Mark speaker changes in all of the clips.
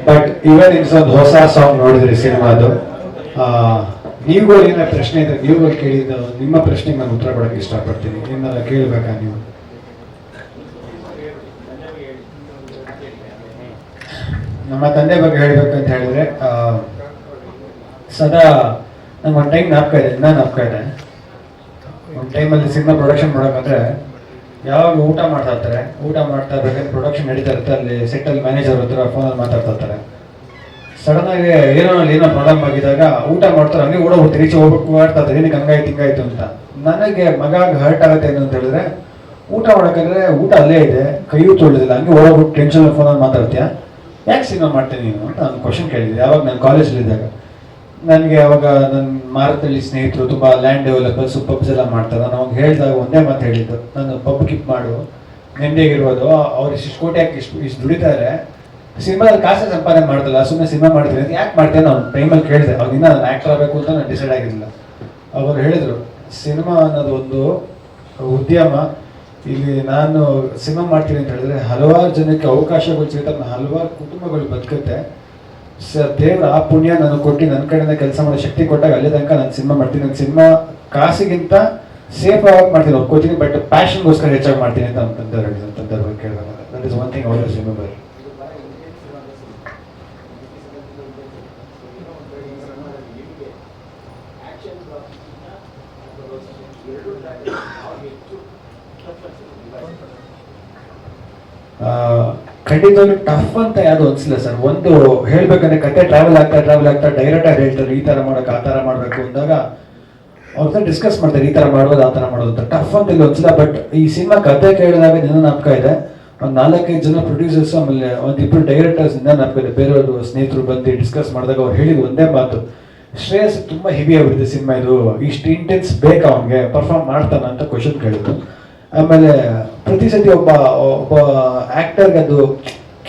Speaker 1: But ಇವನ್ ಒಂದು ಹೊಸ song ನೋಡಿದ್ರಿ ಸಿನಿಮಾದು. ನೀವುಗಳು ಏನಾರ ಪ್ರಶ್ನೆ ಇದ್ರೆ ನೀವುಗಳು ಕೇಳಿದ್ದು ನಿಮ್ಮ ಪ್ರಶ್ನೆಗೆ ನಾನು ಉತ್ತರ ಕೊಡೋಕೆ ಇಷ್ಟಪಡ್ತೀನಿ. ಏನಾರ ಕೇಳಬೇಕಾ ನೀವು? ನಮ್ಮ ತಂದೆ ಬಗ್ಗೆ ಹೇಳ್ಬೇಕಂತ ಹೇಳಿದ್ರೆ ಸದಾ ನಂಗೆ ಒಂದು ಟೈಮ್ ಜ್ಞಾಪಕ ಇದೆ, ಇನ್ನೂ ಜ್ಞಾಪಕ ಇದೆ. ಒಂದು ಟೈಮಲ್ಲಿ ಸಿನಿಮಾ ಪ್ರೊಡಕ್ಷನ್ ಮಾಡೋಕ್ಕಂದ್ರೆ ಯಾವಾಗ ಊಟ ಮಾಡ್ತಾ ಇರ್ತಾರೆ, ಊಟ ಮಾಡ್ತಾ ಇರ್ಬೇಕಾದ್ರೆ ಪ್ರೊಡಕ್ಷನ್ ನಡೀತಾ ಇರುತ್ತೆ, ಅಲ್ಲಿ ಸೆಟ್ಟಲ್ಲಿ ಮ್ಯಾನೇಜರ್ ಹತ್ರ ಫೋನಲ್ಲಿ ಮಾತಾಡ್ತಾ ಇರ್ತಾರೆ. ಸಡನ್ ಆಗಿ ಏನೋ ಪ್ರಾಬ್ಲಮ್ ಆಗಿದಾಗ ಊಟ ಮಾಡ್ತಾರೆ, ಹಂಗೆ ಓಡೋಗ್ಬಿಡ್ತಾರೆ, ಈಚೆ ಹೋಗ್ಬಿಟ್ಟು ಮಾಡ್ತಾ ಇರ್ತಾರೆ, ಏನಕ್ಕೆ ಹಂಗಾಯ್ತು ಹಿಂಗಾಯ್ತು ಅಂತ. ನನಗೆ ಮಗ ಹರ್ಟ್ ಆಗುತ್ತೆ ಏನು ಅಂತ ಹೇಳಿದ್ರೆ, ಊಟ ಮಾಡೋಕ್ಕಂದ್ರೆ ಊಟ ಅಲ್ಲೇ ಇದೆ, ಕೈಯೂ ತೊಳೆದಿಲ್ಲ, ಹಂಗೆ ಓಡೋಗ್ಬಿಟ್ಟು ಟೆನ್ಷನ್ ಫೋನಲ್ಲಿ ಮಾತಾಡ್ತೀಯಾ, ಯಾಕೆ ಸಿನಿಮಾ ಮಾಡ್ತೀನಿ ನೀನು ಅಂತ ನಾನು ಕ್ವಶನ್ ಕೇಳಿದ್ದೆ. ಯಾವಾಗ ನಾನು ಕಾಲೇಜಲ್ಲಿದ್ದಾಗ ನನಗೆ ಅವಾಗ ನನ್ನ ಮಾರತಳ್ಳಿ ಸ್ನೇಹಿತರು ತುಂಬ ಲ್ಯಾಂಡ್ ಡೆವಲಪರ್ಸ್ ಪಬ್ಸ್ ಎಲ್ಲ ಮಾಡ್ತಾರೆ. ನಾನು ಅವಾಗ ಹೇಳಿದಾಗ ಒಂದೇ ಮಾತು ಹೇಳಿದ್ದು, ನಾನು ಪಬ್ ಕಿಪ್ ಮಾಡು, ನೆಮ್ಮದಿಯಾಗಿರ್ಬೋದು, ಅವ್ರು ಇಷ್ಟು ಕೋಟಿ ಹಾಕಿ ಇಷ್ಟು ದುಡಿತಾರೆ, ಸಿನಿಮಾದಲ್ಲಿ ಕಾಸು ಸಂಪಾದನೆ ಮಾಡ್ತಲ್ಲ, ಸುಮ್ಮನೆ ಸಿನಿಮಾ ಮಾಡ್ತೀನಿ ಅಂತ ಯಾಕೆ ಮಾಡ್ತೇನೆ ನಾನು ಟೈಮಲ್ಲಿ ಕೇಳಿದೆ. ಅವಾಗ ಇನ್ನೂ ನಾನು ಆ್ಯಕ್ಟರ್ ಆಗಬೇಕು ಅಂತ ನಾನು ಡಿಸೈಡ್ ಆಗಿರಲಿಲ್ಲ. ಅವರು ಹೇಳಿದರು, ಸಿನಿಮಾ ಅನ್ನೋದು ಒಂದು ಉದ್ಯಮ, ಇಲ್ಲಿ ನಾನು ಸಿನಿಮಾ ಮಾಡ್ತೀನಿ ಅಂತ ಹೇಳಿದ್ರೆ ಹಲವಾರು ಜನಕ್ಕೆ ಅವಕಾಶಗಳು ಸಿಗುತ್ತೆ, ಹಲವಾರು ಕುಟುಂಬಗಳು ಬದುಕುತ್ತೆ. ದೇವ್ರ ಆ ಪುಣ್ಯ ನನಗೆ ಕೊಟ್ಟು ನನ್ನ ಕಡೆಯಿಂದ ಕೆಲಸ ಮಾಡೋ ಶಕ್ತಿ ಕೊಟ್ಟಾಗ ಅಲ್ಲಿ ತನಕ ನಾನು ಸಿನಿಮಾ ಮಾಡ್ತೀನಿ. ನಾನು ಸಿನಿಮಾ ಕಾಸಿಗಿಂತ ಸೇಫ್ ಆಗಿ ಮಾಡ್ತೀನಿ ಒಪ್ಕೋತೀನಿ, ಬಟ್ ಪ್ಯಾಷನ್ಗೋಸ್ಕರ ಹೆಚ್ಚಾಗಿ ಮಾಡ್ತೀನಿ ಅಂತ ಅಂತಂದವ್ರ ಬಗ್ಗೆ ಕೇಳಬೇಕು. That is one thing always remember. ಖಂಡಿತವಾಗ್ಲೂ ಟಫ್ ಅಂತ ಯಾವುದು ಅನ್ಸಿಲ್ಲ ಸರ್. ಒಂದು ಹೇಳ್ಬೇಕಂದ್ರೆ ಕತೆ ಟ್ರಾವೆಲ್ ಆಗ್ತಾ ಡೈರೆಕ್ಟ್ ಆಗಿ ಹೇಳ್ತಾರೆ ಈ ತರ ಮಾಡೋಕೆ ಆ ತರ ಮಾಡ್ಬೇಕು ಅಂದಾಗ ಅವ್ರ ಡಿಸ್ಕಸ್ ಮಾಡ್ತಾರೆ, ಈ ತರ ಮಾಡೋದು ಆ ತರ ಮಾಡೋದು ಅಂತ. ಟಫ್ ಅಂತ ಇಲ್ಲಿ ಅನ್ಸಿಲ್ಲ. ಬಟ್ ಈ ಸಿನಿಮಾ ಕತೆ ಕೇಳಿದಾಗ ನನ್ನ ನಾಪಕ ಇದೆ, ಒಂದು 4-5 ಜನ ಪ್ರೊಡ್ಯೂಸರ್ಸ್, ಆಮೇಲೆ ಒಂದಿಬ್ಬರು ಡೈರೆಕ್ಟರ್ಸ್ ಇಂದ ನಾಪಕ ಇದೆ. ಬೇರೆಯವರು ಸ್ನೇಹಿತರು ಬಂದು ಡಿಸ್ಕಸ್ ಮಾಡಿದಾಗ ಅವ್ರು ಹೇಳಿದ ಒಂದೇ ಮಾತು, ಶ್ರೇಯಸ್ ತುಂಬಾ ಹೆವಿ ಆಗ್ಬಿಟ್ಟಿದೆ ಸಿನಿಮಾ, ಇದು ಇಷ್ಟು ಇಂಟೆನ್ಸ್ ಬೇಕಾ ಅವನಿಗೆ, ಪರ್ಫಾರ್ಮ್ ಮಾಡ್ತಾನ ಅಂತ ಕ್ವಶನ್ ಕೇಳಿದ್ರು. ಆಮೇಲೆ ಪ್ರತಿ ಸತಿ ಒಬ್ಬ ಆಕ್ಟರ್ಗೆ ಅದು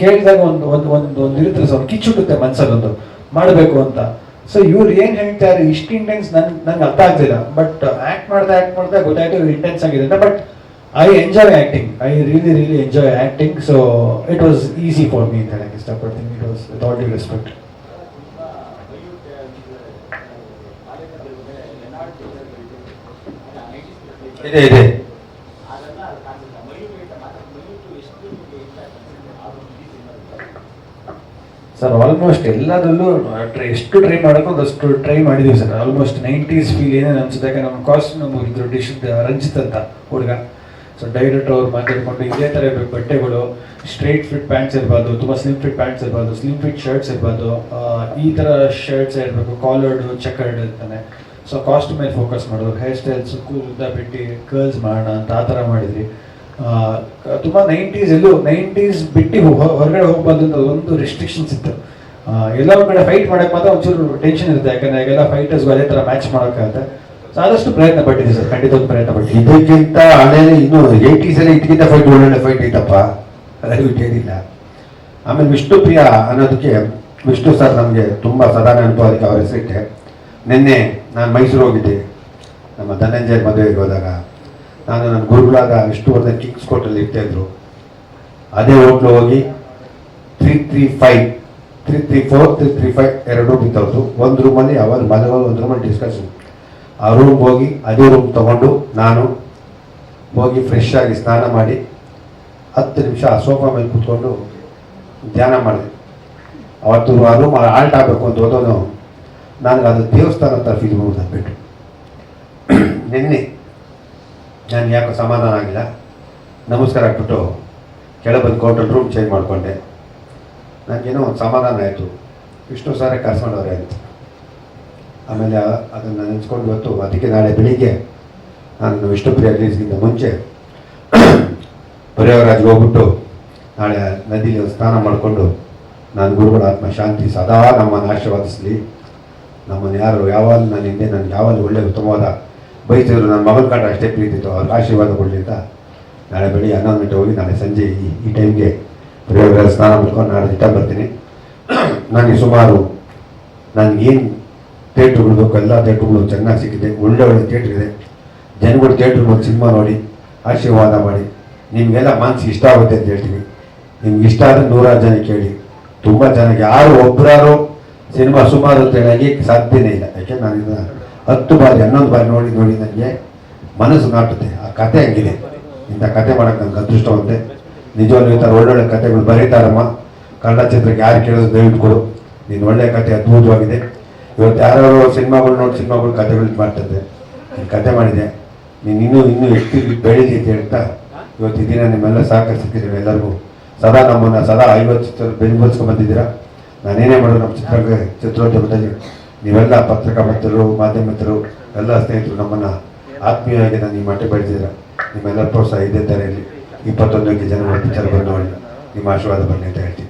Speaker 1: ಕೇಳಿದಾಗ ಒಂದು ಇರುತ್ತೆ ಸರ್, ಕಿಚ್ಚುಡುತ್ತೆ ಮನ್ಸಲ್ಲೊಂದು ಮಾಡಬೇಕು ಅಂತ. ಸೊ ಇವ್ರು ಏನ್ ಹೇಳ್ತಾರೆ ಇಷ್ಟು ಇಂಟೆನ್ಸ್ ನನ್ಗೆ ಅರ್ಥ ಆಗ್ತಿಲ್ಲ, ಬಟ್ ಆಕ್ಟ್ ಮಾಡ್ತಾ ಗೊತ್ತಾಯ್ತು ಇಂಟೆನ್ಸ್ ಆಗಿದೆ ಅಂತ. But I enjoy acting, I really enjoy acting. So it was easy for me ಅಂತ ಹೇಳಕ್ಕೆ ಇಷ್ಟಪಡ್ತೀನಿ. It was with all due respect. ಇದೆ ಸರ್, ಆಲ್ಮೋಸ್ಟ್ ಎಲ್ಲದರಲ್ಲೂ ಎಷ್ಟು ಟ್ರೈ ಮಾಡೋಕ್ಕೋ ಅಷ್ಟು ಟ್ರೈ ಮಾಡಿದ್ದೀವಿ ಸರ್. ಆಲ್ಮೋಸ್ಟ್ 90s ಫೀಲ್ ಏನೇನು ಅನ್ಸುತ್ತೆ. ಯಾಕೆ ನಮ್ಮ ಕಾಸ್ಟ್ಯೂಮ್ ಇದ್ರು ರಂಜಿತ್ ಅಂತ ಹುಡುಗ, ಸೊ ಡೈರೆಕ್ಟರ್ ಅವ್ರು ಮಾತಾಡ್ಕೊಂಡು ಇದೇ ಥರ ಇರಬೇಕು ಬಟ್ಟೆಗಳು, ಸ್ಟ್ರೈಟ್ ಫಿಟ್ ಪ್ಯಾಂಟ್ಸ್ ಇರ್ಬಾರ್ದು, ತುಂಬ ಸ್ಲಿಮ್ ಫಿಟ್ ಪ್ಯಾಂಟ್ಸ್ ಇರ್ಬಾರ್ದು, ಸ್ಲಿಮ್ ಫಿಟ್ ಶರ್ಟ್ಸ್ ಇರ್ಬಾರ್ದು, ಈ ಥರ ಶರ್ಟ್ಸ್ ಇರಬೇಕು, ಕಾಲರ್ಡು ಚೆಕರ್ಡ್ ಇರ್ತಾನೆ. ಸೊ ಕಾಸ್ಟ್ಯೂಮ್ ಮೇಲೆ ಫೋಕಸ್ ಮಾಡೋದು, ಹೇರ್ ಸ್ಟೈಲ್ಸ್ ಉದ್ದ ಬಿಟ್ಟು ಕರ್ಲ್ಸ್ ಮಾಡೋಣ ಅಂತ ಆ ಥರ ಮಾಡಿದ್ವಿ. ತುಂಬ 90s ಬಿಟ್ಟು ಹೊರಗಡೆ ಹೋಗ್ಬಾರ್ದು ಅಂತ ಒಂದು ರೆಸ್ಟ್ರಿಕ್ಷನ್ಸ್ ಇತ್ತು. ಎಲ್ಲ ಒಂದು ಕಡೆ ಫೈಟ್ ಮಾಡೋಕ್ಕೆ ಮಾತ್ರ ಒಂಚೂರು ಟೆನ್ಷನ್ ಇರುತ್ತೆ, ಯಾಕಂದರೆ ಈಗೆಲ್ಲ ಫೈಟರ್ಸ್ಗೂ ಅದೇ ಥರ ಮ್ಯಾಚ್ ಮಾಡೋಕ್ಕಾಗುತ್ತೆ. ಸೊ ಆದಷ್ಟು ಪ್ರಯತ್ನ ಪಟ್ಟಿದ್ದೀವಿ ಸರ್, ಖಂಡಿತ ಪ್ರಯತ್ನ ಪಟ್ಟಿದ್ದೀವಿ.
Speaker 2: ಇದಕ್ಕಿಂತ ಹಳೆ ಇನ್ನು 80s ಇದಕ್ಕಿಂತ ಫೈಟ್ ಒಳ್ಳೊಳ್ಳೆ ಫೈಟ್ ಐತಪ್ಪ, ಅದಕ್ಕೆ ಏನಿಲ್ಲ. ಆಮೇಲೆ ವಿಷ್ಣುಪ್ರಿಯ ಅನ್ನೋದಕ್ಕೆ ವಿಷ್ಣು ಸರ್ ನಮಗೆ ತುಂಬ ಸದಾ ನೆನಪು, ಅದಕ್ಕೆ ಅವ್ರ ಹೆಸರಿಟ್ಟೆ. ನಿನ್ನೆ ನಾನು ಮೈಸೂರು ಹೋಗಿದ್ದೆ, ನಮ್ಮ ಧನಂಜಯ ಮದುವೆಗೆ ಹೋದಾಗ. ನಾನು ನನ್ನ ಗುರುಗಳಾದ ವಿಷ್ಣುವರ್ಧನ್ ಕಿಂಗ್ಸ್ ಕೋರ್ಟಲ್ಲಿ ಇರ್ತಾಯಿದ್ರು. ಅದೇ ಹೋಟ್ಲು ಹೋಗಿ 334, 335 2 ರೂಮ್ ಇತ್ತವ್ರದ್ದು. ಒಂದು ರೂಮಲ್ಲಿ ಅವರು ಮಲಗೋದು, ಒಂದು ರೂಮಲ್ಲಿ ಡಿಸ್ಕಷನ್. ಆ ರೂಮ್ಗೆ ಹೋಗಿ ಅದೇ ರೂಮ್ ತೊಗೊಂಡು ನಾನು ಹೋಗಿ ಫ್ರೆಶ್ ಆಗಿ ಸ್ನಾನ ಮಾಡಿ 10 ನಿಮಿಷ ಆ ಸೋಫಾ ಮೇಲೆ ಕೂತ್ಕೊಂಡು ಧ್ಯಾನ ಮಾಡಿದೆ. ಅವತ್ತು ಆ ರೂಮ್ ಆಲ್ಟ್ ಆಗಬೇಕು ಅಂತ ಹೋದವನು ನನಗೆ ಅದು ದೇವಸ್ಥಾನ ಥರ ಫೀಲ್ ಮಾಡ್ಬಿಟ್ಟು ಬಿಟ್ಟು. ನಿನ್ನೆ ನಾನು ಯಾಕೋ ಸಮಾಧಾನ ಆಗಿಲ್ಲ, ನಮಸ್ಕಾರ ಹಾಕ್ಬಿಟ್ಟು ಕೆಳಗೆ ಬಂದು ಹೋಟೆಲ್ ರೂಮ್ ಚೇಂಜ್ ಮಾಡಿಕೊಂಡೆ. ನನಗೇನೋ ಒಂದು ಸಮಾಧಾನ ಆಯಿತು, ವಿಷ್ಣು ಸಾರೇ ಕರ್ಸ್ಕೊಂಡವ್ರೆ ಅಂತ. ಆಮೇಲೆ ಅದನ್ನು ನೆನೆಸ್ಕೊಂಡು ಇವತ್ತು ಅದಕ್ಕೆ ನಾಳೆ ಬೆಳಿಗ್ಗೆ ನಾನು ವಿಷ್ಣುಪ್ರಿಯ ರಿಲೀಸ್ಗಿಂತ ಮುಂಚೆ ಪ್ರಯಾಗರಾಜ್ಗೆ ಹೋಗ್ಬಿಟ್ಟು ನಾಳೆ ನದಿಲಿ ಸ್ನಾನ ಮಾಡಿಕೊಂಡು ನಾನು ಗುರುಗಳ ಆತ್ಮ ಶಾಂತಿ ಸದಾ ನಮ್ಮನ್ನು ಆಶೀರ್ವಾದಿಸಲಿ. ನಮ್ಮನ್ನು ಯಾರು ಯಾವಾಗಲೂ ನನ್ನ ಹಿಂದೆ ನನಗೆ ಯಾವಾಗಲೂ ಒಳ್ಳೆಯ ಉತ್ತಮವಾದ ಬಯಸಿದ್ರು, ನನ್ನ ಮಗನ ಕಂಡ್ರೆ ಅಷ್ಟೇ ಪ್ರೀತಿತ್ತು, ಅವ್ರಿಗೆ ಆಶೀರ್ವಾದ ಕೊಡಲಿ ಅಂತ ನಾಳೆ ಬೆಳಿಗ್ಗೆ 11 ಗಂಟೆ ಹೋಗಿ ನಾಳೆ ಸಂಜೆ ಈ ಟೈಮ್ಗೆ ಪ್ರಯಾಗರಾಜ ಸ್ನಾನ ಮಾಡ್ಕೊಂಡು ನಾಳೆ ರಿಟರ್ನ್ ಬರ್ತೀನಿ. ನನಗೆ ಸುಮಾರು ನನಗೇನು ಥಿಯೇಟ್ರುಗಳು ಬೇಕು ಎಲ್ಲ ಥಿಯೇಟ್ರುಗಳು ಚೆನ್ನಾಗಿ ಸಿಕ್ಕಿದೆ, ಒಳ್ಳೆ ಥಿಯೇಟ್ರ್ ಇದೆ. ಜನಗಳು ಥಿಯೇಟ್ರಿಗೆ ಬಂದು ಸಿನಿಮಾ ನೋಡಿ ಆಶೀರ್ವಾದ ಮಾಡಿ, ನಿಮಗೆಲ್ಲ ಮನಸ್ಸಿಗೆ ಇಷ್ಟ ಆಗುತ್ತೆ ಅಂತ ಹೇಳ್ತೀನಿ. ನಿಮ್ಗೆ ಇಷ್ಟ ಆದರೆ 100 ಜನ ಕೇಳಿ, ತುಂಬ ಚೆನ್ನಾಗಿ ಯಾರು ಒಬ್ಬರಾರು ಸಿನಿಮಾ ಸುಮಾರು ಅಂತ ಹೇಳೋಕ್ಕೆ ಸಾಧ್ಯನೇ ಇಲ್ಲ. ಯಾಕೆ ನಾನು ಇದನ್ನ 10 ಬಾರಿ 11 ಬಾರಿ ನೋಡಿ ನನಗೆ ಮನಸ್ಸು ನಾಟುತ್ತೆ. ಆ ಕತೆ ಹಂಗಿದೆ. ಇಂಥ ಕತೆ ಮಾಡೋಕ್ಕೆ ನನಗೆ ಅದೃಷ್ಟವಂತೆ. ನಿಜವಾಗ್ಲೂ ಈ ಥರ ಒಳ್ಳೊಳ್ಳೆ ಕತೆಗಳು ಬರೀತಾರಮ್ಮ. ಕನ್ನಡ ಚಿತ್ರಕ್ಕೆ ಯಾರು ಕೇಳೋದು ದಯವಿಟ್ಟು ಕೊಡು. ನೀನು ಒಳ್ಳೆಯ ಕತೆ ಅದ್ಭುತವಾಗಿದೆ. ಇವತ್ತು ಯಾರು ಸಿನಿಮಾಗಳು ನೋಡಿ ಸಿನಿಮಾಗಳು ಕತೆಗಳು ಮಾಡ್ತಿದ್ದೆ. ನೀನು ಕತೆ ಮಾಡಿದೆ, ನೀನು ಇನ್ನೂ ಎಷ್ಟು ಬೆಳೀಲಿ ಅಂತ ಹೇಳ್ತಾ ಇವತ್ತು ಈ ದಿನ ನಿಮ್ಮೆಲ್ಲ ಸಹಕರಿಸಿದ್ದೀರಿ. ಎಲ್ಲರಿಗೂ ಸದಾ ನಮ್ಮನ್ನು ಸದಾ 50 ಚಿತ್ರ ಬೆಂಬಲಿಸ್ಕೊಂಡು ಬಂದಿದ್ದೀರಾ. ನಾನೇನೇ ಮಾಡೋದು ನಮ್ಮ ಚಿತ್ರೋದ್ಯಮದಲ್ಲಿ ನೀವೆಲ್ಲ ಪತ್ರಿಕಾ ಮಿತ್ರರು, ಮಾಧ್ಯಮ ಮಿತ್ರರು, ಎಲ್ಲ ಸ್ನೇಹಿತರು ನಮ್ಮನ್ನು ಆತ್ಮೀಯವಾಗಿ ನಾನು ಈ ಮಟ್ಟ ಬೆಳೆಸಿದ್ದೀರಾ. ನಿಮ್ಮೆಲ್ಲರ ಪ್ರೋತ್ಸಾಹ ಇದೇ ಥರ ಇರಲಿ. 21ಕ್ಕೆ ಜನವರಿ ಪಿಕ್ಚರ್ ನೋಡಿ ನಿಮ್ಮ ಆಶೀರ್ವಾದ ಬರಲಿ ಅಂತ ಹೇಳ್ತೀನಿ.